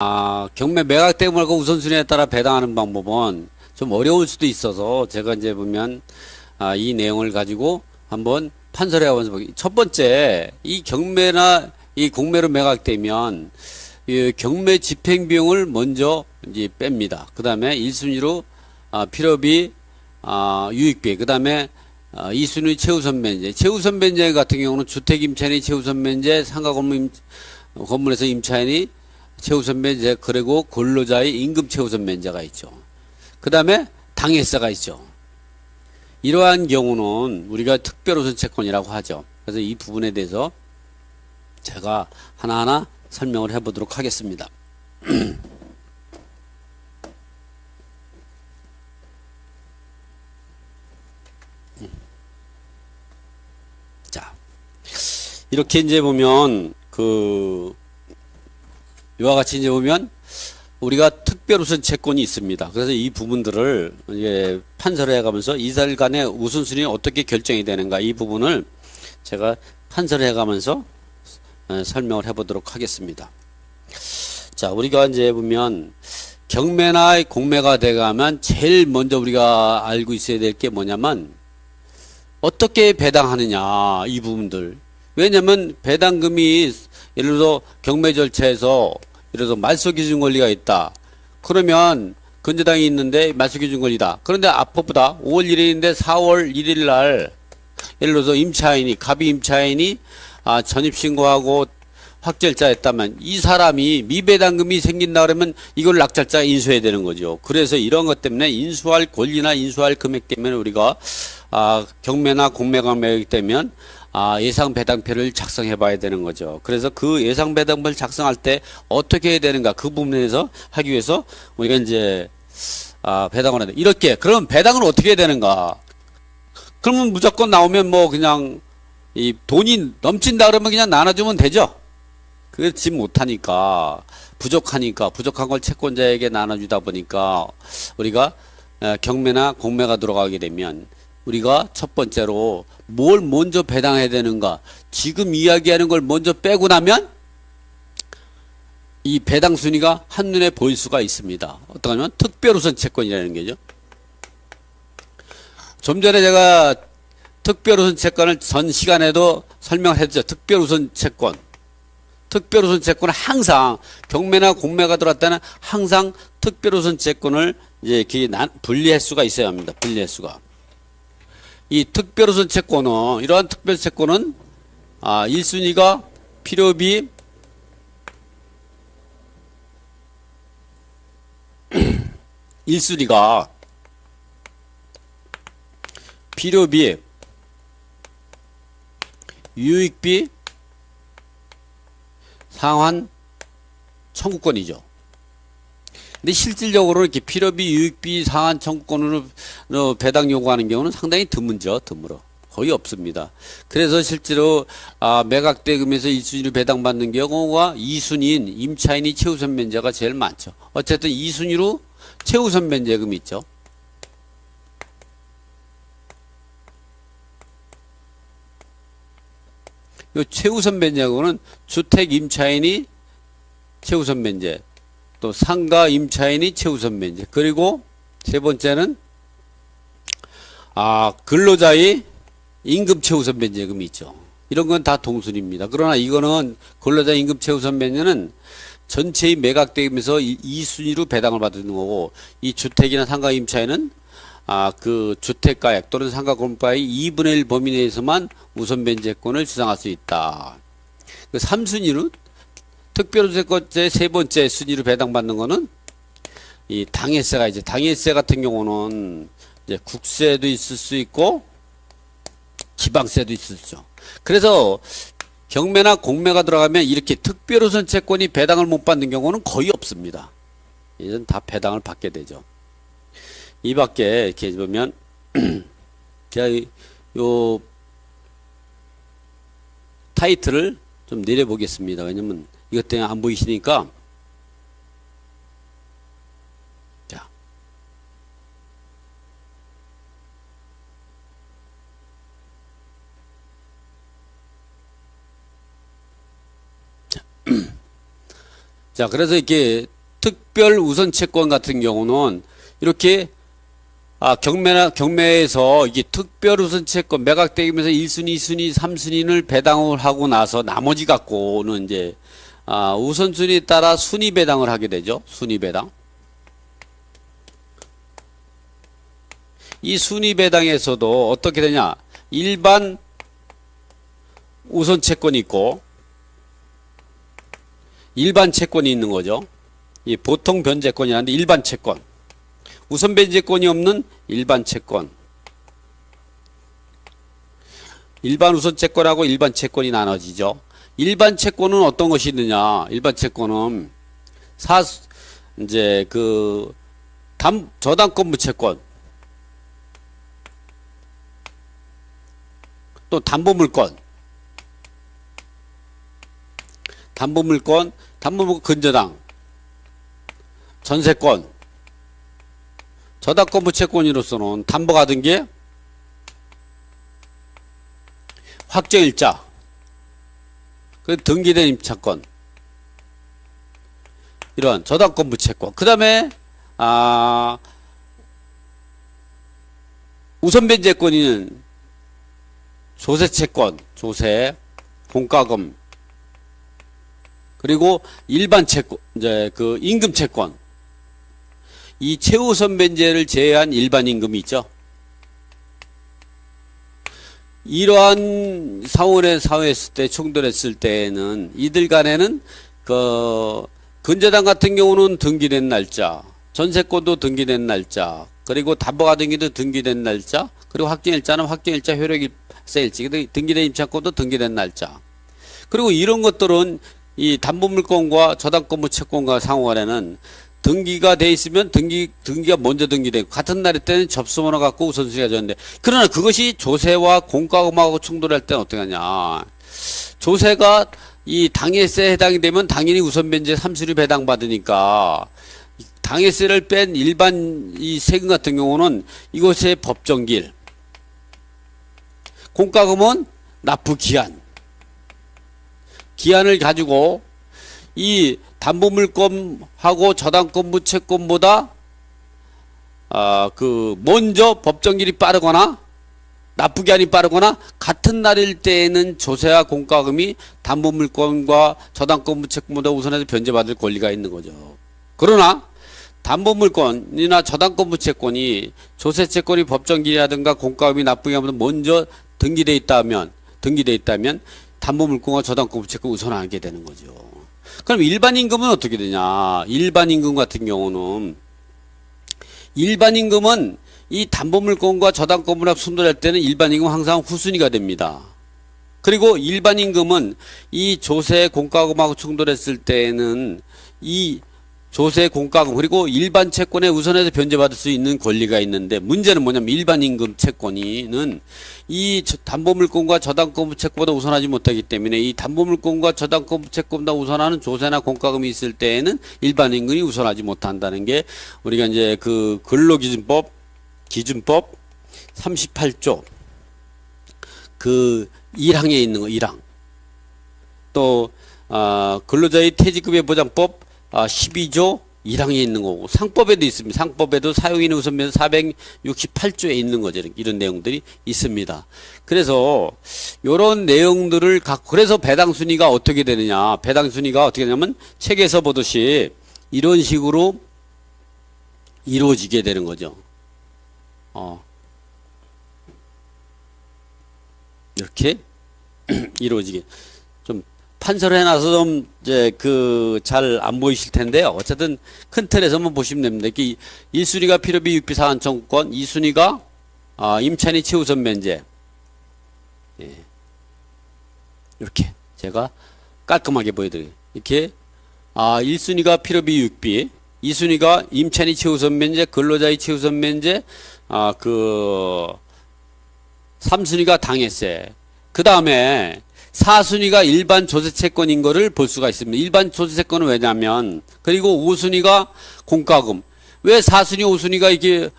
경매 매각 대금하고 우선순위에 따라 배당하는 방법은 좀 어려울 수도 있어서 제가 이제 보면 이 내용을 가지고 한번 판서를 해보면서 보기. 첫 번째, 이 경매나 이 공매로 매각되면 이 경매 집행 비용을 먼저 이제 뺍니다. 그 다음에 1순위로 필요비, 유익비, 그 다음에 2순위 최우선 면제. 최우선 면제 같은 경우는 주택 임차인이 최우선 면제, 상가 건물에서 임차인이 최우선 면제, 그리고 근로자의 임금 최우선 면제가 있죠. 그 다음에 당해세가 있죠. 이러한 경우는 우리가 특별우선 채권이라고 하죠. 그래서 이 부분에 대해서 제가 하나하나 설명을 해보도록 하겠습니다. 자, 이렇게 이제 보면 이와 같이 이제 보면 우리가 특별우선 채권이 있습니다. 그래서 이 부분들을 이제 판서를 해가면서 이달 간의 우선순위 어떻게 결정이 되는가, 이 부분을 제가 판서를 해가면서 설명을 해보도록 하겠습니다. 자, 우리가 이제 보면 경매나 공매가 돼가면 제일 먼저 우리가 알고 있어야 될 게 뭐냐면 어떻게 배당하느냐, 이 부분들. 왜냐면 배당금이 예를 들어 경매 절차에서 예를 들어서 말소기준 권리가 있다. 그러면 건재당이 있는데 말소기준 권리다. 그런데 앞부보다 5월 1일인데 4월 1일 날 예를 들어서 갑이 임차인이 전입신고하고 확정일자 했다면 이 사람이 미배당금이 생긴다 그러면 이걸 낙찰자가 인수해야 되는 거죠. 그래서 이런 것 때문에 인수할 권리나 인수할 금액 때문에 우리가 경매나 공매가 매각되면 예상 배당표를 작성해 봐야 되는 거죠. 그래서 그 예상 배당표를 작성할 때 어떻게 해야 되는가, 그 부분에서 하기 위해서 우리가 이제 배당을 해야 돼. 이렇게 그럼 배당을 어떻게 해야 되는가? 그러면 무조건 나오면 뭐 그냥 이 돈이 넘친다 그러면 그냥 나눠주면 되죠. 그렇지 못하니까 부족한 걸 채권자에게 나눠주다 보니까 우리가 경매나 공매가 들어가게 되면 우리가 첫 번째로 뭘 먼저 배당해야 되는가, 지금 이야기하는 걸 먼저 빼고 나면 이 배당 순위가 한눈에 보일 수가 있습니다. 어떻게 하면 특별우선 채권이라는 게죠. 좀 전에 제가 특별우선 채권을 전 시간에도 설명을 했죠. 특별우선 채권은 항상 경매나 공매가 들어왔을 때는 항상 특별우선 채권을 이제 이렇게 분리할 수가 있어야 합니다. 분리할 수가. 이 특별우선 채권은, 이러한 특별채권은 1순위가 필요비, 1순위가 필요비, 유익비, 상환 청구권이죠. 근데 실질적으로 이렇게 필요비, 유익비, 상환 청구권으로 배당 요구하는 경우는 상당히 드물죠. 드물어. 거의 없습니다. 그래서 실제로 매각대금에서 1순위로 배당받는 경우가 2순위인 임차인이 최우선 면제가 제일 많죠. 어쨌든 2순위로 최우선 면제금이 있죠. 이 최우선 면제금은 주택 임차인이 최우선 면제, 또 상가 임차인이 최우선 면제, 그리고 세 번째는 근로자의 임금 최우선 면제금이 있죠. 이런 건 다 동순입니다. 그러나 이거는 근로자 임금 최우선 면제는 전체의 매각대금에서 2순위로 배당을 받는 거고, 이 주택이나 상가 임차인은 그 주택가액 또는 상가 건물가의 2분의 1 범위 내에서만 우선 면제권을 주장할 수 있다. 그 3순위로 특별우선채권제 세 번째 순위로 배당받는 거는 이 당해세가 이제, 당해세 같은 경우는 이제 국세도 있을 수 있고 지방세도 있을 수 있죠. 그래서 경매나 공매가 들어가면 이렇게 특별우선 채권이 배당을 못 받는 경우는 거의 없습니다. 이제는 다 배당을 받게 되죠. 이 밖에 이렇게 보면 제가 요 타이틀을 좀 내려보겠습니다. 왜냐면 이것 때문에 안 보이시니까. 자, 자, 그래서 이렇게 특별 우선 채권 같은 경우는 이렇게 경매에서 이게 특별 우선 채권 매각되면서 1순위, 2순위, 3순위를 배당을 하고 나서 나머지 갖고는 이제 우선순위에 따라 순위 배당을 하게 되죠. 순위 배당. 이 순위 배당에서도 어떻게 되냐? 일반 우선 채권이 있고 일반 채권이 있는 거죠. 이 보통 변제권이라는데 일반 채권. 우선 변제권이 없는 일반 채권. 일반 우선 채권하고 일반 채권이 나눠지죠. 일반 채권은 어떤 것이 있느냐? 일반 채권은 이제 저당권부 채권, 또 담보물권, 담보물권 근저당, 전세권, 저당권부 채권으로서는 담보받은 게 확정일자, 그 등기된 임차권, 이런 저당권부 채권. 그 다음에 우선변제권인 조세채권, 조세, 공과금, 그리고 일반 채권, 이제 임금 채권. 이 최우선 변제를 제외한 일반 임금이 있죠. 이러한 상호의 사회했을 때, 충돌했을 때에는 이들 간에는 근저당 같은 경우는 등기된 날짜, 전세권도 등기된 날짜, 그리고 담보가 등기된 날짜, 그리고 확정일자는 확정일자 효력이 세일지, 등기된 임차권도 등기된 날짜. 그리고 이런 것들은 이 담보물권과 저당권부 채권과 상호간에는 등기가 돼 있으면 등기가 먼저 등기되고 같은 날일 때는 접수번호 갖고 우선순위가 졌는데, 그러나 그것이 조세와 공과금하고 충돌할 때는 어떻게 하냐? 조세가 이 당해세에 해당이 되면 당연히 우선변제 3순위 배당받으니까 당해세를 뺀 일반 이 세금 같은 경우는 이것의 법정기일, 공과금은 납부 기한을 가지고 이 담보물권하고 저당권부 채권보다 먼저 법정기일이 빠르거나 납부기한이 빠르거나 같은 날일 때에는 조세와 공과금이 담보물권과 저당권부 채권보다 우선해서 변제받을 권리가 있는 거죠. 그러나 담보물권이나 저당권부 채권이 조세채권이 법정기일이라든가 공과금이 납부기한보다 먼저 등기돼 있다면 담보물권과 저당권부 채권 우선하게 되는 거죠. 그럼 일반 임금은 어떻게 되냐? 일반 임금 같은 경우는 이 담보물권과 저당권부랑 충돌할 때는 일반 임금은 항상 후순위가 됩니다. 그리고 일반 임금은 이 조세 공과금하고 충돌했을 때에는 이 조세 공과금 그리고 일반 채권에 우선해서 변제받을 수 있는 권리가 있는데, 문제는 뭐냐면 일반 임금 채권이는 이 담보물권과 저당권부 채권보다 우선하지 못하기 때문에 이 담보물권과 저당권부 채권보다 우선하는 조세나 공과금이 있을 때에는 일반 임금이 우선하지 못한다는 게 우리가 이제 근로기준법 기준법 38조 1항에 있는 거 1항, 또 근로자의 퇴직급여 보장법 12조 1항에 있는 거고, 상법에도 있습니다. 상법에도 사용인 우선변 468조에 있는 거죠. 이런 내용들이 있습니다. 그래서 이런 내용들을 갖고, 그래서 배당 순위가 어떻게 되느냐? 배당 순위가 어떻게 되냐면 책에서 보듯이 이런 식으로 이루어지게 되는 거죠. 이렇게 이루어지게. 좀 판서를 해놔서 좀 이제 잘 안 보이실 텐데요. 어쨌든 큰 틀에서만 보시면 됩니다. 1순위가 필요비 육비 사안 청구권, 2순위가 임차인이 최우선 면제. 예. 이렇게 제가 깔끔하게 보여드려요. 이렇게 1순위가 필요비 육비, 2순위가 임차인이 최우선 면제, 근로자의 최우선 면제, 3순위가 당해세. 그 다음에 4순위가 일반 조세채권인 거를 볼 수가 있습니다. 일반 조세채권은 왜냐면, 그리고 5순위가 공과금. 왜 4순위, 5순위가 이게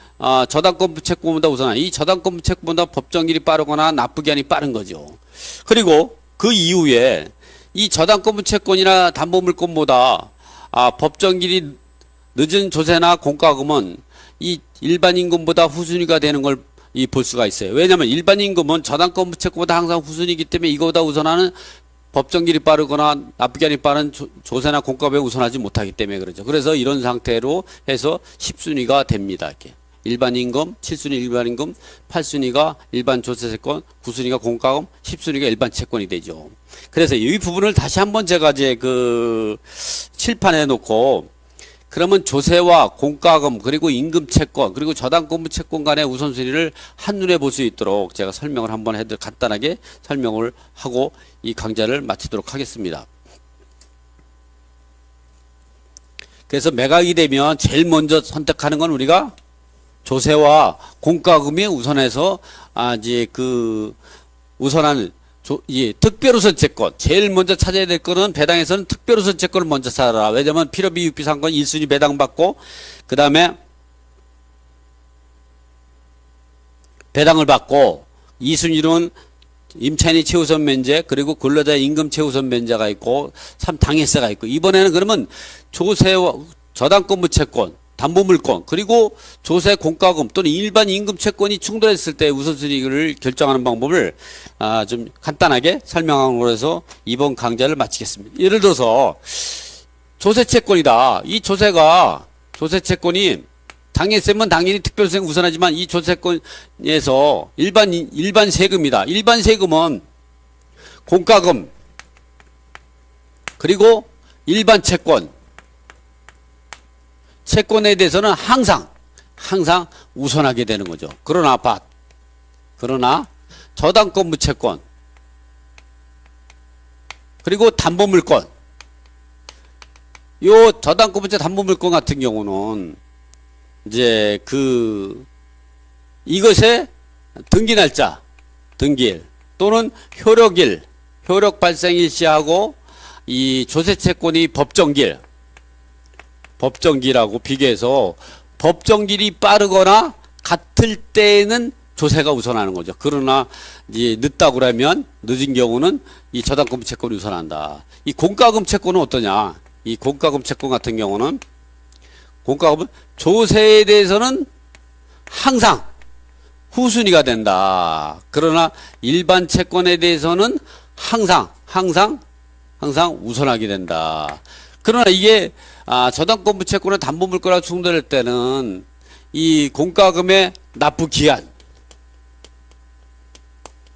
저당권부 채권보다 우선하냐? 이 저당권부 채권보다 법정기일이 빠르거나 납부기한이 빠른 거죠. 그리고 그 이후에 이 저당권부 채권이나 담보물권보다 법정기일이 늦은 조세나 공과금은 이 일반 임금보다 후순위가 되는 걸 볼 수가 있어요. 왜냐하면 일반 임금은 저당권 부채권보다 항상 후순위이기 때문에 이거보다 우선하는 법정기일이 빠르거나 납부기한이 빠른 조세나 공과금에 우선하지 못하기 때문에 그렇죠. 그래서 이런 상태로 해서 10순위가 됩니다. 이렇게. 일반 임금, 7순위 일반 임금, 8순위가 일반 조세채권, 9순위가 공과금, 10순위가 일반 채권이 되죠. 그래서 이 부분을 다시 한번 제가 이제 그 칠판에 놓고 그러면 조세와 공과금 그리고 임금 채권 그리고 저당권부 채권 간의 우선순위를 한눈에 볼 수 있도록 제가 설명을 한번 간단하게 설명을 하고 이 강좌를 마치도록 하겠습니다. 그래서 매각이 되면 제일 먼저 선택하는 건 우리가 조세와 공과금이 우선해서 이제 그 우선하는 특별우선 채권 제일 먼저 찾아야 될 거는 배당에서는 특별우선 채권을 먼저 찾아라. 왜냐하면 필요비 유비 상권 1순위 배당받고 그 다음에 배당을 받고 2순위로는 임차인이 최우선 면제 그리고 근로자의 임금 최우선 면제가 있고 3 당해세가 있고 이번에는 그러면 조세와 저당권부 채권 담보물권 그리고 조세 공과금 또는 일반 임금 채권이 충돌했을 때 우선순위를 결정하는 방법을 좀 간단하게 설명함으로 해서 이번 강좌를 마치겠습니다. 예를 들어서 조세 채권이다. 이 조세 채권이 당해세면 당연히 특별세는 우선하지만 이 조세권에서 일반 세금이다. 일반 세금은 공과금 그리고 일반 채권에 대해서는 항상 우선하게 되는 거죠. 그러나 저당권부 채권 그리고 담보물권 요 저당권부 담보물권 같은 경우는 이제 이것의 등기 날짜 등기일 또는 효력 발생일 시하고 이 조세 채권이 법정기일하고 비교해서 법정기일이 빠르거나 같을 때에는 조세가 우선하는 거죠. 그러나 이제 늦다고 그러면 늦은 경우는 이 저당권 채권이 우선한다. 이 공과금 채권은 어떠냐? 이 공과금 채권 같은 경우는 공과금은 조세에 대해서는 항상 후순위가 된다. 그러나 일반 채권에 대해서는 항상 우선하게 된다. 그러나 이게 저당권부 채권의 담보물권과 충돌할 때는 이 공과금의 납부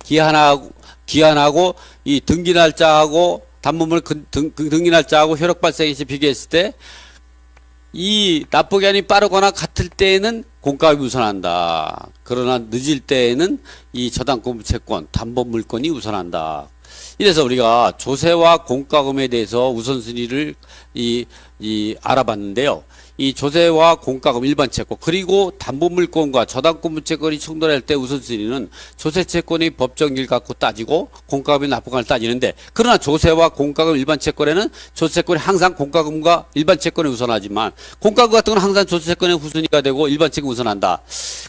기한하고 이 등기 날짜하고 담보물권 등기 날짜하고 효력 발생일 시 비교했을 때 이 납부 기한이 빠르거나 같을 때에는 공과금이 우선한다. 그러나 늦을 때에는 이 저당권부 채권 담보물권이 우선한다. 이래서 우리가 조세와 공과금에 대해서 우선순위를 알아봤는데요. 이 조세와 공과금 일반 채권 그리고 담보물권과 저당권부 채권이 충돌할 때 우선순위는 조세 채권이 법정기일 갖고 따지고 공과금이 납부관을 따지는데 그러나 조세와 공과금 일반 채권에는 조세 채권이 항상 공과금과 일반 채권에 우선하지만 공과금 같은 건 항상 조세 채권의 후순위가 되고 일반 채권이 우선한다.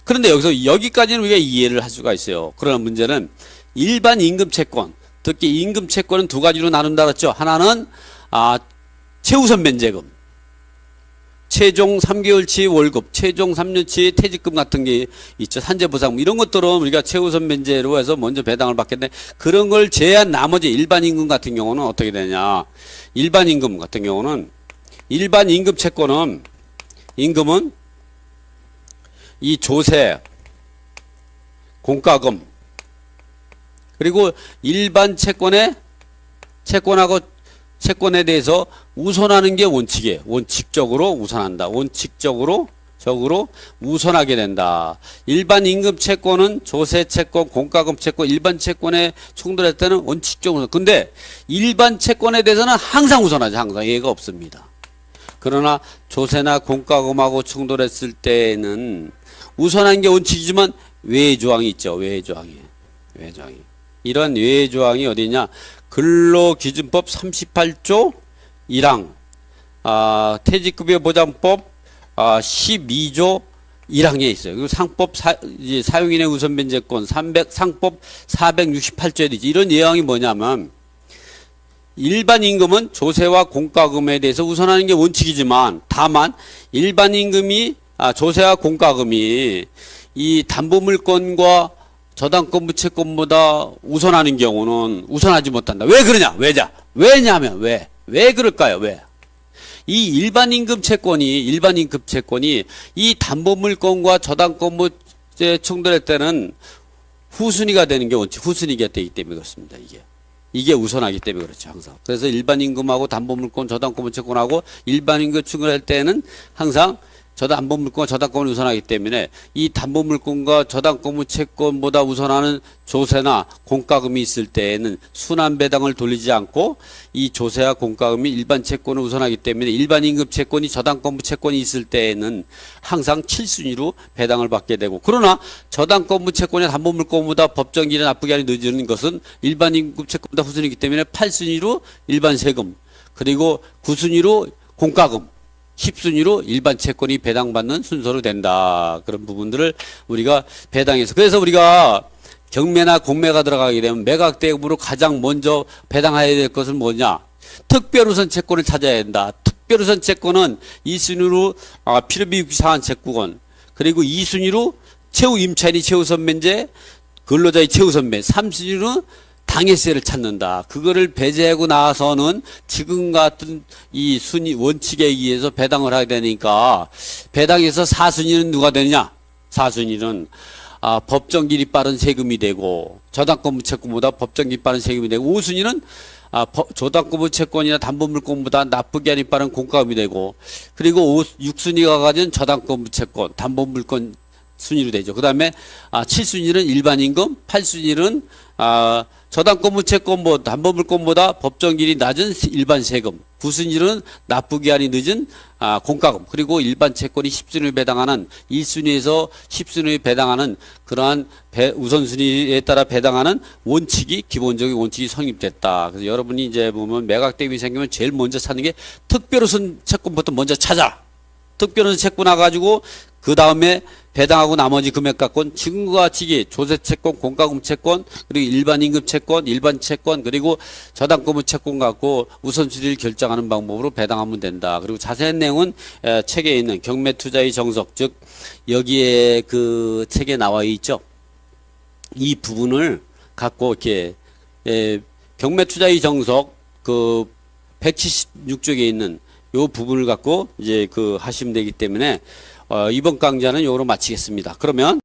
그런데 여기까지는 우리가 이해를 할 수가 있어요. 그러나 문제는 일반 임금 채권 특히 임금 채권은 두 가지로 나눈다 그랬죠. 하나는 최우선 면제금, 최종 3개월치 월급, 최종 3년치 퇴직금 같은 게 있죠. 산재보상금 이런 것들은 우리가 최우선 면제로 해서 먼저 배당을 받겠는데 그런 걸 제외한 나머지 일반 임금 같은 경우는 어떻게 되냐. 일반 임금 같은 경우는 일반 임금 채권은 임금은 이 조세, 공과금 그리고 일반 채권에 대해서 우선하는 게 원칙이에요. 원칙적으로 우선한다. 원칙적으로 우선하게 된다. 일반 임금 채권은 조세 채권, 공과금 채권, 일반 채권에 충돌할 때는 원칙적으로. 근데 일반 채권에 대해서는 항상 우선하죠. 항상 예가 없습니다. 그러나 조세나 공과금하고 충돌했을 때는 우선한 게 원칙이지만 외의 조항이 있죠. 외의 조항이. 이런 외의 조항이 어디냐? 근로기준법 38조 1항, 퇴직급여 보장법 12조 1항에 있어요. 그리고 상법 사용인의 우선 면제권 상법 468조에 있지. 이런 내용이 뭐냐면 일반 임금은 조세와 공과금에 대해서 우선하는 게 원칙이지만 다만 일반 임금이 조세와 공과금이 이 담보물권과 저당권 부채권보다 우선하는 경우는 우선하지 못한다. 왜 그러냐? 왜냐면 왜 그럴까요? 왜? 이 일반 임금 채권이 이 담보물권과 저당권 부채 충돌할 때는 후순위가 되는 게 원칙, 후순위가 되기 때문에 그렇습니다. 이게 우선하기 때문에 그렇죠, 항상. 그래서 일반 임금하고 담보물권, 저당권 부채권하고 일반 임금 충돌할 때는 항상 담보물권과 저당권을 우선하기 때문에 이 담보물권과 저당권 부채권보다 우선하는 조세나 공과금이 있을 때에는 순환배당을 돌리지 않고 이 조세와 공과금이 일반 채권을 우선하기 때문에 일반 임금 채권이 저당권 부채권이 있을 때에는 항상 7순위로 배당을 받게 되고, 그러나 저당권 부채권이 담보물권보다 법정기일이 납부기한이 늦은 것은 일반 임금 채권보다 후순위이기 때문에 8순위로 일반 세금, 그리고 9순위로 공과금, 10순위로 일반 채권이 배당받는 순서로 된다. 그런 부분들을 우리가 배당해서, 그래서 우리가 경매나 공매가 들어가게 되면 매각대금으로 가장 먼저 배당해야 될 것은 뭐냐? 특별우선 채권을 찾아야 된다. 특별우선 채권은 2순위로 필요비 상한 채권, 그리고 2순위로 최후 임차인이 최우선 면제, 근로자의 최우선 면제, 3순위로 당해세를 찾는다. 그거를 배제하고 나서는 지금 같은 이 순위 원칙에 의해서 배당을 하게 되니까, 배당에서 4순위는 누가 되느냐? 4순위는 법정기일이 빠른 세금이 되고, 저당권 부채권보다 법정기일이 빠른 세금이 되고, 5순위는 저당권 부채권이나 담보물권보다 납부기한이 빠른 공과금이 되고, 그리고 6순위가 가진 저당권 부채권, 담보물권 순위로 되죠. 그 다음에 7순위는 일반 임금, 8순위는 저당권 부채권보다 담보물권보다 법정기일이 낮은 일반 세금, 9순위는 납부기한이 늦은 공과금, 그리고 일반 채권이 10순위를 배당하는 1순위에서 10순위에 배당하는 그러한 우선순위에 따라 배당하는 원칙이, 기본적인 원칙이 성립됐다. 그래서 여러분이 이제 보면 매각대금이 생기면 제일 먼저 찾는 게 특별우선 채권부터 먼저 찾아. 특별우선 채권 와가지고 그 다음에 배당하고 나머지 금액 갖고는 지금과 같이 조세 채권, 공과금 채권, 그리고 일반 임금 채권, 일반 채권, 그리고 저당권 채권 갖고 우선순위를 결정하는 방법으로 배당하면 된다. 그리고 자세한 내용은 책에 있는 경매투자의 정석, 즉 여기에 그 책에 나와 있죠. 이 부분을 갖고 이렇게 경매투자의 정석 그 176쪽에 있는 요 부분을 갖고 이제 그 하시면 되기 때문에 이번 강좌는 요거로 마치겠습니다. 그러면